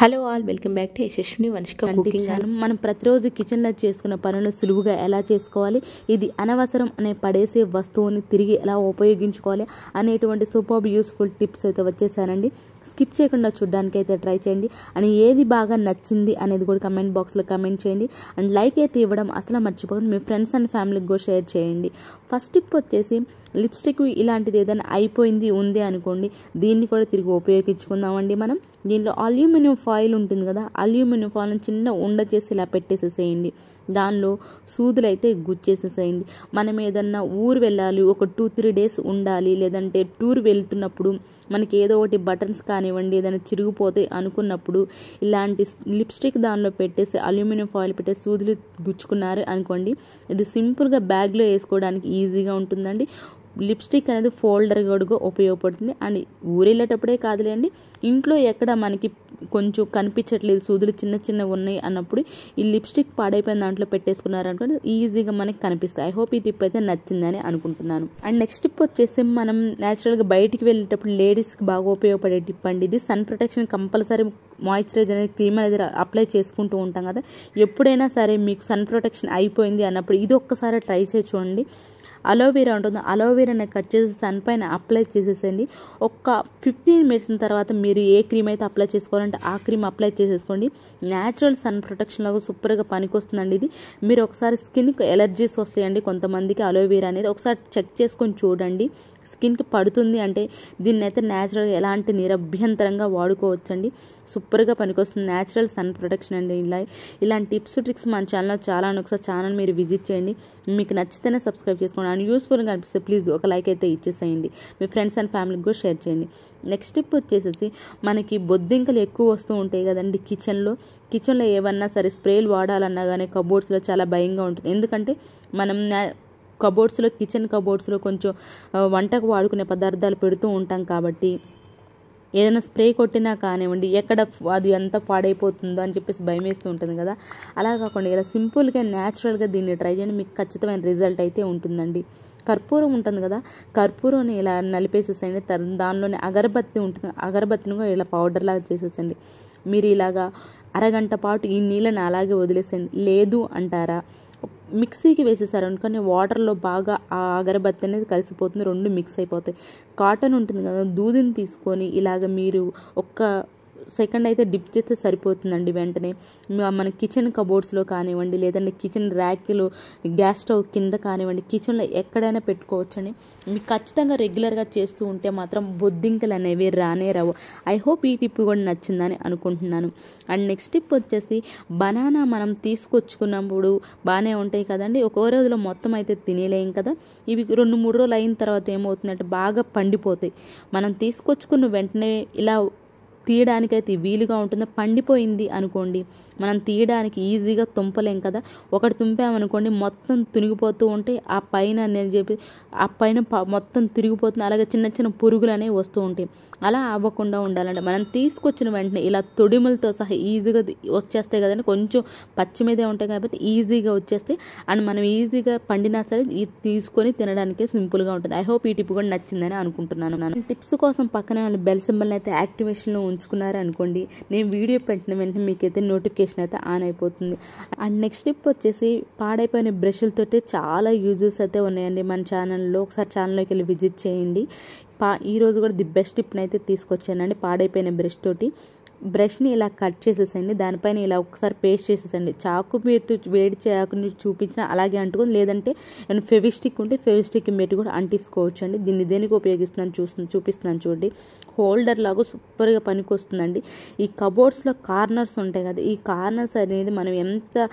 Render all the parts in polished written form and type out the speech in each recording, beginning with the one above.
Hello all welcome back to Yashaswini Vamshika cooking channel. మనం ప్రతిరోజు కిచెన్లో చేసుకున్న పనులను సులువుగా ఎలా చేసుకోవాలి, ఇది అనవసరం అనే పడేసే వస్తువుని తిరిగి ఎలా ఉపయోగించుకోవాలి అనేటువంటి సూపర్ యూస్ఫుల్ టిప్స్ అయితే వచ్చేసానండి. స్కిప్ చేయకుండా చూడడానికి అయితే ట్రై చేయండి. అండ్ ఏది బాగా నచ్చింది అనేది కూడా కమెంట్ బాక్స్లో కమెంట్ చేయండి. అండ్ లైక్ అయితే ఇవ్వడం అసలు మర్చిపోకండి. మీ ఫ్రెండ్స్ అండ్ ఫ్యామిలీకి కూడా షేర్ చేయండి. ఫస్ట్ టిప్ వచ్చేసి లిప్స్టిక్ ఇలాంటిది ఏదైనా అయిపోయింది ఉంది అనుకోండి, దీన్ని కూడా తిరిగి ఉపయోగించుకుందామండి. మనం దీనిలో అల్యూమినియం ఫాయిల్ ఉంటుంది కదా, అల్యూమినియం ఫాయిల్ని చిన్న ఉండ చేసి ఇలా పెట్టేసేసేయండి. దానిలో సూదులు అయితే గుచ్చేసేసేయండి. మనం ఏదన్నా ఊరు వెళ్ళాలి, ఒక 2-3 డేస్ ఉండాలి, లేదంటే టూర్ వెళ్తున్నప్పుడు మనకి ఏదో ఒకటి బటన్స్ కానివ్వండి ఏదైనా చిరిగిపోతే అనుకున్నప్పుడు ఇలాంటి లిప్స్టిక్ దానిలో పెట్టేసి అల్యూమినియం ఫాయిల్ పెట్టేసి సూదులు గుచ్చుకున్నారు అనుకోండి, ఇది సింపుల్గా బ్యాగ్లో వేసుకోవడానికి ఈజీగా ఉంటుందండి. లిప్స్టిక్ అనేది ఫోల్డర్ కూడా ఉపయోగపడుతుంది. అండ్ ఊరు వెళ్ళేటప్పుడే కాదులేండి, ఇంట్లో ఎక్కడ మనకి కొంచెం కనిపించట్లేదు, సూదులు చిన్న చిన్నవి ఉన్నాయి అన్నప్పుడు ఈ లిప్స్టిక్ పాడైపోయిన దాంట్లో పెట్టేసుకున్నారనుకోండి ఈజీగా మనకి కనిపిస్తాయి. ఐ హోప్ ఈ టిప్ అయితే నచ్చిందని అనుకుంటున్నాను. అండ్ నెక్స్ట్ టిప్ వచ్చేసి మనం న్యాచురల్గా బయటికి వెళ్ళేటప్పుడు లేడీస్కి బాగా ఉపయోగపడే టిప్ అండి ఇది. సన్ ప్రొటెక్షన్ కంపల్సరీ మాయిశ్చరైజర్ అనేది క్రీమ్ అనేది అప్లై చేసుకుంటూ ఉంటాం కదా, ఎప్పుడైనా సరే మీకు సన్ ప్రొటెక్షన్ అయిపోయింది అన్నప్పుడు ఇది ఒక్కసారి ట్రై చేసి చూడండి. అలోవెరా ఉంటుంది, అలోవెరాని కట్ చేసి సన్ పైన అప్లై చేసేసండి. ఒక 15 మినిట్స్ తర్వాత మీరు ఏ క్రీమ్ అయితే అప్లై చేసుకోవాలంటే ఆ క్రీమ్ అప్లై చేసేసుకోండి. న్యాచురల్ సన్ ప్రొటెక్షన్ లాగా సూపర్గా పనికొస్తుందండి ఇది. మీరు ఒకసారి స్కిన్కి ఎలర్జీస్ వస్తాయండి కొంతమందికి, అలోవెరా అనేది ఒకసారి చెక్ చేసుకొని చూడండి. స్కిన్కి పడుతుంది అంటే దీన్ని అయితే న్యాచురల్గా ఎలాంటి నిరభ్యంతరంగా వాడుకోవచ్చండి. సూపర్గా పనికొస్తుంది న్యాచురల్ సన్ ప్రొటెక్షన్ అండి. ఇలాంటి టిప్స్ ట్రిక్స్ మన ఛానల్లో చాలా ఒకసారి ఛానల్ మీరు విజిట్ చేయండి. మీకు నచ్చితేనే సబ్స్క్రైబ్ చేసుకోండి. అండ్ యూస్ఫుల్గా అనిపిస్తే ప్లీజ్ ఒక లైక్ అయితే ఇచ్చేసేయండి. మీ ఫ్రెండ్స్ అండ్ ఫ్యామిలీకి కూడా షేర్ చేయండి. నెక్స్ట్ టిప్ వచ్చేసేసి మనకి బొద్దింకలు ఎక్కువ వస్తూ ఉంటాయి కదండి కిచెన్లో ఏమన్నా సరే స్ప్రేలు వాడాలన్నా కానీ కబోర్డ్స్లో చాలా భయంగా ఉంటుంది. ఎందుకంటే మనం కిచెన్ కబోర్డ్స్లో కొంచెం వంటకు వాడుకునే పదార్థాలు పెడుతూ ఉంటాం కాబట్టి ఏదైనా స్ప్రే కొట్టినా కానివ్వండి ఎక్కడ అది ఎంత పాడైపోతుందో అని చెప్పేసి భయం వేస్తూ ఉంటుంది కదా. అలా కాకుండా ఇలా సింపుల్గా న్యాచురల్గా దీన్ని ట్రై చేయండి, మీకు ఖచ్చితమైన రిజల్ట్ అయితే ఉంటుందండి. కర్పూరం ఉంటుంది కదా, కర్పూరాన్ని ఇలా నలిపేసేసండి. దానిలోనే అగరబత్తి ఉంటుంది, అగరబత్తిని కూడా ఇలా పౌడర్ లాగా చేసేసండి. మీరు ఇలాగా అరగంట పాటు ఈ నీళ్ళని అలాగే వదిలేసండి. లేదు అంటారా, మిక్సీకి వేసేసారు అనుకోని వాటర్లో బాగా ఆ అగరబత్తి అనేది కలిసిపోతుంది, రెండు మిక్స్ అయిపోతాయి. కాటన్ ఉంటుంది కదా, దూదిని తీసుకొని ఇలాగ మీరు ఒక్క సెకండ్ అయితే డిప్ చేస్తే సరిపోతుందండి. వెంటనే మన కిచెన్ కబోర్డ్స్లో కానివ్వండి, లేదంటే కిచెన్ ర్యాక్లో, గ్యాస్ స్టవ్ కింద కానివ్వండి, కిచెన్లో ఎక్కడైనా పెట్టుకోవచ్చండి. మీకు ఖచ్చితంగా రెగ్యులర్గా చేస్తూ ఉంటే మాత్రం బొద్దింకలు అనేవి రానే రావు. ఐ హోప్ ఈ టిప్ కూడా నచ్చిందని అనుకుంటున్నాను. అండ్ నెక్స్ట్ టిప్ వచ్చేసి బనానా మనం తీసుకొచ్చుకున్నప్పుడు బాగానే ఉంటాయి కదండి, ఒక్కో రోజులో మొత్తం అయితే తినేలేం కదా. ఇవి 2-3 రోజులు అయిన తర్వాత ఏమవుతుందంటే బాగా పండిపోతాయి. మనం తీసుకొచ్చుకున్న వెంటనే ఇలా తీయడానికైతే వీలుగా ఉంటుంది. పండిపోయింది అనుకోండి మనం తీయడానికి ఈజీగా తుంపలేం కదా, ఒకటి తుంపామనుకోండి మొత్తం తునిగిపోతూ ఉంటాయి. ఆ పైన మొత్తం తిరిగిపోతుంది, అలాగే చిన్న చిన్న పురుగులు అనేవి వస్తూ ఉంటాయి. అలా అవ్వకుండా ఉండాలంటే మనం తీసుకొచ్చిన వెంటనే ఇలా తొడిమలతో సహా ఈజీగా వచ్చేస్తాయి కదండి, కొంచెం పచ్చి మీదే ఉంటాయి కాబట్టి ఈజీగా వచ్చేస్తాయి. అండ్ మనం ఈజీగా పండినా సరే తీసుకొని తినడానికి సింపుల్గా ఉంటుంది. ఐ హోప్ ఈ టిప్ కూడా నచ్చిందని అనుకుంటున్నాను. టిప్స్ కోసం పక్కన బెల్ సింబల్ అయితే యాక్టివేషన్లో ఉంచుకున్నారు అనుకోండి, నేను వీడియో పెట్టిన వెంటనే మీకైతే నోటిఫికేషన్ అయితే ఆన్ అయిపోతుంది. అండ్ నెక్స్ట్ టిప్ వచ్చేసి పాడైపోయిన బ్రష్లతో చాలా యూజెస్ అయితే ఉన్నాయండి మన ఛానల్లో. ఒకసారి ఛానల్లోకి వెళ్ళి విజిట్ చేయండి. ఈరోజు కూడా ది బెస్ట్ టిప్ని అయితే తీసుకొచ్చానండి. పాడైపోయిన బ్రష్ తోటి బ్రష్ని ఇలా కట్ చేసేసండి, దానిపైన ఇలా ఒకసారి పేస్ట్ చేసేసండి. చాకు మీద వేడి చాకుని చూపించిన అలాగే అంటుకొని, లేదంటే ఫెవిస్టిక్ ఉంటే ఫెవిస్టిక్ పెట్టి కూడా అంటించుకోవచ్చు అండి. దీన్ని దేనికి చూపిస్తున్నాను చూడండి. హోల్డర్ లాగా సూపర్గా పనికి వస్తుందండి. ఈ కబోర్డ్స్లో కార్నర్స్ ఉంటాయి కదా, ఈ కార్నర్స్ అనేది మనం ఎంత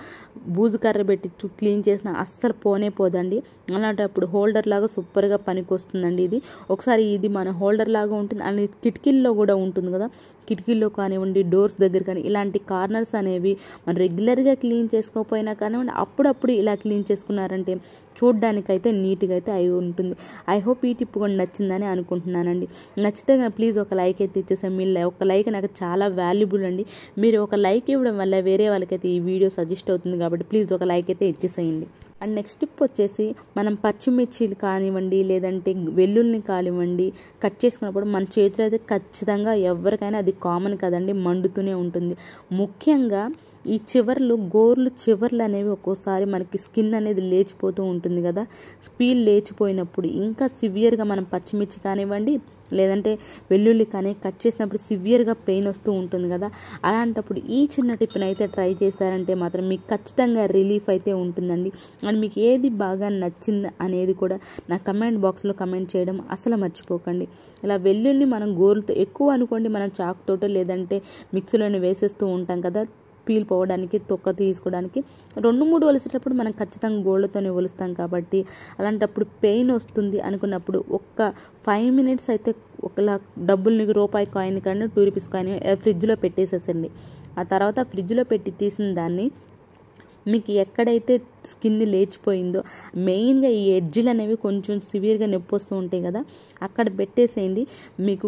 బూజు కర్ర పెట్టి క్లీన్ చేసినా అస్సలు పోనే పోదండి. అలాంటప్పుడు హోల్డర్ లాగా సూపర్గా పనికి వస్తుందండి ఇది. ఒకసారి ఇది మన హోల్డర్ లాగా ఉంటుంది, అలాగే కిటికీల్లో కూడా ఉంటుంది కదా, కిటికీల్లో కానివ్వండి డోర్స్ దగ్గర కానీ ఇలాంటి కార్నర్స్ అనేవి మనం రెగ్యులర్గా క్లీన్ చేసుకోకపోయినా కానివ్వండి అప్పుడప్పుడు ఇలా క్లీన్ చేసుకున్నారంటే చూడ్డానికైతే నీట్గా అయితే అయి ఉంటుంది. ఐ హోప్ ఈ టిప్ కూడా నచ్చిందని అనుకుంటున్నానండి. నచ్చితే ప్లీజ్ ఒక లైక్ అయితే ఇచ్చేసాం. మీ ఒక లైక్ నాకు చాలా వాల్యుబుల్ అండి. మీరు ఒక లైక్ ఇవ్వడం వల్ల వేరే వాళ్ళకైతే ఈ వీడియో సజెస్ట్ అవుతుంది కాబట్టి ప్లీజ్ ఒక లైక్ అయితే ఇచ్చేసేయండి. అండ్ నెక్స్ట్ టిప్ వచ్చేసి మనం పచ్చిమిర్చిలు కానివ్వండి లేదంటే వెల్లుల్ని కానివ్వండి కట్ చేసుకున్నప్పుడు మన చేతిలో అయితే ఖచ్చితంగా ఎవరికైనా అది కామన్ కదండి, మండుతూనే ఉంటుంది. ముఖ్యంగా ఈ గోర్లు చివర్లు అనేవి ఒక్కోసారి మనకి స్కిన్ అనేది లేచిపోతూ ఉంటుంది కదా. పీల్ లేచిపోయినప్పుడు ఇంకా సివియర్గా మనం పచ్చిమిర్చి కానివ్వండి లేదంటే వెల్లుల్లి కానీ కట్ చేసినప్పుడు సివియర్గా పెయిన్ వస్తూ ఉంటుంది కదా. అలాంటప్పుడు ఈ చిన్న టిప్ని అయితే ట్రై చేశారంటే మాత్రం మీకు ఖచ్చితంగా రిలీఫ్ అయితే ఉంటుందండి. అండ్ మీకు ఏది బాగా నచ్చింది అనేది కూడా నా కమెంట్ బాక్స్లో కమెంట్ చేయడం అసలు మర్చిపోకండి. ఇలా వెల్లుల్ని మనం గోరుతో ఎక్కువ అనుకోండి, మనం చాకుతోటో లేదంటే మిక్సీలోనే వేసేస్తూ ఉంటాం కదా పీల్ పోవడానికి, తొక్క తీసుకోవడానికి. 2-3 ఒలిసేటప్పుడు మనం ఖచ్చితంగా గోళ్ళతోనే ఒలుస్తాం కాబట్టి అలాంటప్పుడు పెయిన్ వస్తుంది అనుకున్నప్పుడు ఒక్క 5 మినిట్స్ అయితే ఒకలా డబ్బుల్ని రూపాయి కాయిన్ కానీ 2 రూపీస్ కాయిన్ ఫ్రిడ్జ్లో పెట్టేసేసండి. ఆ తర్వాత ఫ్రిడ్జ్లో పెట్టి తీసిన దాన్ని మీకు ఎక్కడైతే స్కిన్ లేచిపోయిందో మెయిన్గా ఈ ఎడ్జిలు అనేవి కొంచెం సివియర్గా నొప్పి వస్తూ ఉంటాయి కదా, అక్కడ పెట్టేసేయండి. మీకు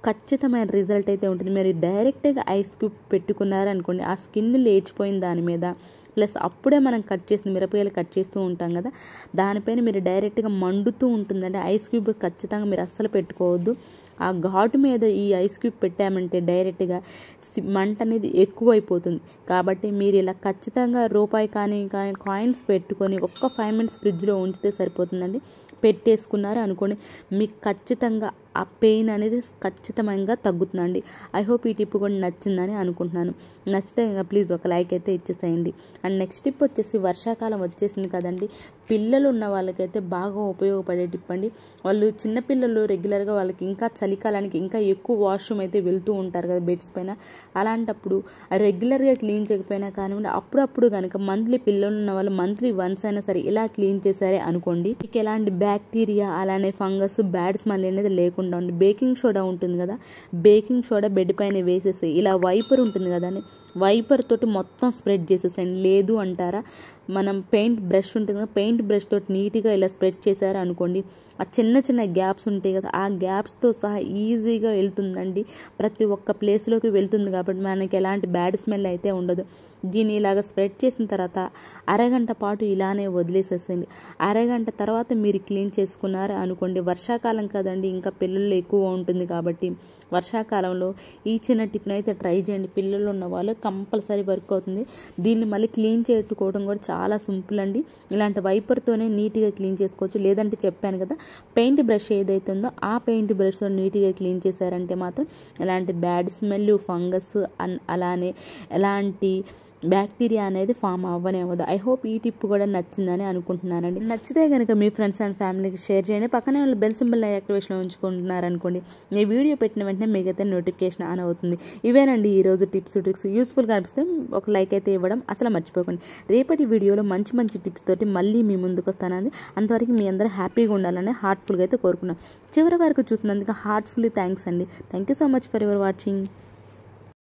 ఖచ్చితమైన రిజల్ట్ అయితే ఉంటుంది. మీరు డైరెక్ట్గా ఐస్ క్యూబ్ పెట్టుకున్నారనుకోండి, ఆ స్కిన్ లేచిపోయిన దాని మీద ప్లస్ అప్పుడే మనం కట్ చేసిన మిరపకాయలు కట్ చేస్తూ ఉంటాం కదా, దానిపైన మీరు డైరెక్ట్గా మండుతూ ఉంటుందండి. ఐస్ క్యూబ్ ఖచ్చితంగా మీరు అస్సలు పెట్టుకోవద్దు. ఆ ఘాటు మీద ఈ ఐస్ క్యూబ్ పెట్టామంటే డైరెక్ట్గా మంట అనేది ఎక్కువైపోతుంది. కాబట్టి మీరు ఇలా ఖచ్చితంగా రూపాయి కానీ కాయిన్స్ పెట్టుకొని ఒక్క 5 మినిట్స్ ఫ్రిడ్జ్లో ఉంచితే సరిపోతుందండి. పెట్టేసుకున్నారు అనుకోండి, మీకు ఖచ్చితంగా ఆ పెయిన్ అనేది ఖచ్చితంగా తగ్గుతుందండి. ఐ హోప్ ఈ టిప్ కూడా నచ్చిందని అనుకుంటున్నాను. నచ్చితే ప్లీజ్ ఒక లైక్ అయితే ఇచ్చేసేయండి. అండ్ నెక్స్ట్ టిప్ వచ్చేసి వర్షాకాలం వచ్చేసింది కదండి, పిల్లలు ఉన్న వాళ్ళకైతే బాగా ఉపయోగపడే టిప్ అండి. వాళ్ళు చిన్నపిల్లలు రెగ్యులర్గా వాళ్ళకి ఇంకా చలికాలానికి ఇంకా ఎక్కువ వాష్రూమ్ అయితే వెళ్తూ ఉంటారు కదా బెడ్స్ పైన. అలాంటప్పుడు రెగ్యులర్గా క్లీన్ చేయకపోయినా కానివ్వండి, అప్పుడప్పుడు కనుక మంత్లీ పిల్లలు ఉన్న వాళ్ళు మంత్లీ వన్స్ అయినా సరే ఇలా క్లీన్ చేశారే అనుకోండి, మీకు ఎలాంటి బ్యాక్టీరియా అలానే ఫంగస్ బ్యాడ్ స్మెల్ అనేది లేకుండా ఉంది. బేకింగ్ సోడా ఉంటుంది కదా, బేకింగ్ సోడా బెడ్ పైన వేసేసి ఇలా వైపర్ ఉంటుంది కదండి, వైపర్ తోటి మొత్తం స్ప్రెడ్ చేసేసేయండి. లేదు అంటారా, మనం పెయింట్ బ్రష్ ఉంటుంది కదా, పెయింట్ బ్రష్ తోటి నీట్గా ఇలా స్ప్రెడ్ చేశారు అనుకోండి, ఆ చిన్న చిన్న గ్యాప్స్ ఉంటాయి కదా, ఆ గ్యాప్స్తో సహా ఈజీగా వెళ్తుందండి. ప్రతి ఒక్క ప్లేస్లోకి వెళ్తుంది కాబట్టి మనకి ఎలాంటి బ్యాడ్ స్మెల్ అయితే ఉండదు. దీన్ని ఇలాగ స్ప్రెడ్ చేసిన తర్వాత అరగంట పాటు ఇలానే వదిలేసేసేయండి. అరగంట తర్వాత మీరు క్లీన్ చేసుకున్నారు అనుకోండి, వర్షాకాలం కదండి ఇంకా పిల్లలు ఎక్కువ ఉంటుంది కాబట్టి వర్షాకాలంలో ఈ చిన్న టిప్ని అయితే ట్రై చేయండి. పిల్లలు ఉన్న వాళ్ళు కంపల్సరీ వర్క్ అవుతుంది. దీన్ని మళ్ళీ క్లీన్ చేసుకోవడం కూడా చాలా సింపుల్ అండి. ఇలాంటి వైపర్తోనే నీట్గా క్లీన్ చేసుకోవచ్చు. లేదంటే చెప్పాను కదా, పెయింట్ బ్రష్ ఏదైతే ఉందో ఆ పెయింట్ బ్రష్తో నీట్గా క్లీన్ చేశారంటే మాత్రం ఎలాంటి బ్యాడ్ స్మెల్, ఫంగస్ అలానే ఎలాంటి బ్యాక్టీరియా అనేది ఫామ్ అవ్వనే అవ్వదు. ఐ హోప్ ఈ టిప్ కూడా నచ్చిందని అనుకుంటున్నానండి. నచ్చితే కనుక మీ ఫ్రెండ్స్ అండ్ ఫ్యామిలీకి షేర్ చేయండి. పక్కనే వాళ్ళు బెల్ సింబల్ యాక్టివేషన్లో ఉంచుకుంటున్నారనుకోండి, ఈ వీడియో పెట్టిన వెంటనే మీకైతే నోటిఫికేషన్ ఆన్ అవుతుంది. ఇవేనండి ఈరోజు టిప్స్ ట్రిక్స్. యూస్ఫుల్గా అనిపిస్తే ఒక లైక్ అయితే ఇవ్వడం అసలు మర్చిపోకండి. రేపటి వీడియోలో మంచి మంచి టిప్స్ తోటి మళ్ళీ మీ ముందుకు వస్తానండి. అంతవరకు మీ అందరూ హ్యాపీగా ఉండాలని హార్ట్ఫుల్గా అయితే కోరుకున్నాను. చివరి వరకు చూసినందుకు హార్ట్ఫుల్లీ థ్యాంక్స్ అండి. Thank you so much for your watching.